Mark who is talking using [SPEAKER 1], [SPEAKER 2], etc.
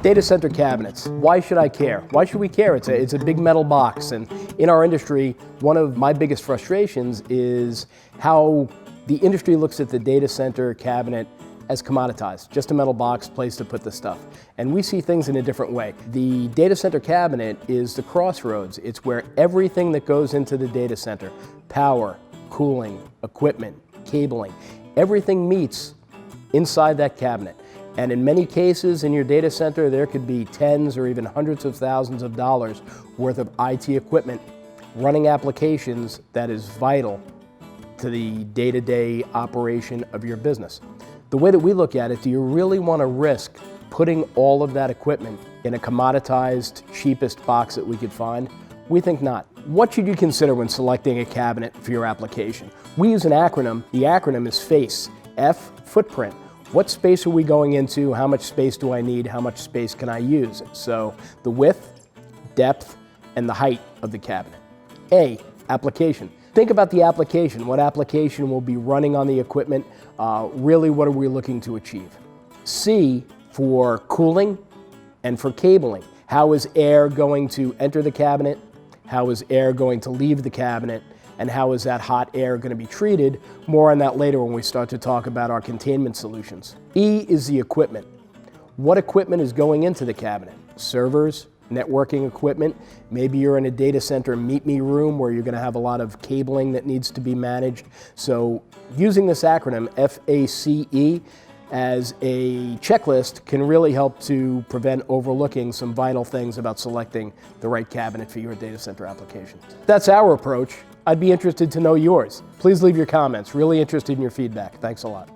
[SPEAKER 1] Data center cabinets. Why should I care? Why should we care? It's a big metal box, and in our industry, one of my biggest frustrations is how the industry looks at the data center cabinet as commoditized, just a metal box, place to put the stuff. And we see things in a different way. The data center cabinet is the crossroads. It's where everything that goes into the data center, power, cooling, equipment, cabling, everything meets inside that cabinet. And in many cases in your data center, there could be tens or even hundreds of thousands of dollars worth of IT equipment running applications that is vital to the day-to-day operation of your business. The way that we look at it, do you really want to risk putting all of that equipment in a commoditized, cheapest box that we could find? We think not. What should you consider when selecting a cabinet for your application? We use an acronym. The acronym is FACE. F, footprint. What space are we going into? How much space do I need? How much space can I use? So the width, depth, and the height of the cabinet. A, application. Think about the application. What application will be running on the equipment? Really, what are we looking to achieve? C, for cooling and for cabling. How is air going to enter the cabinet? How is air going to leave the cabinet? And how is that hot air going to be treated? More on that later when we start to talk about our containment solutions. E is the equipment. What equipment is going into the cabinet? Servers, networking equipment. Maybe you're in a data center meet-me room where you're going to have a lot of cabling that needs to be managed. So using this acronym, FACE, as a checklist can really help to prevent overlooking some vital things about selecting the right cabinet for your data center application. That's our approach. I'd be interested to know yours. Please leave your comments. Really interested in your feedback. Thanks a lot.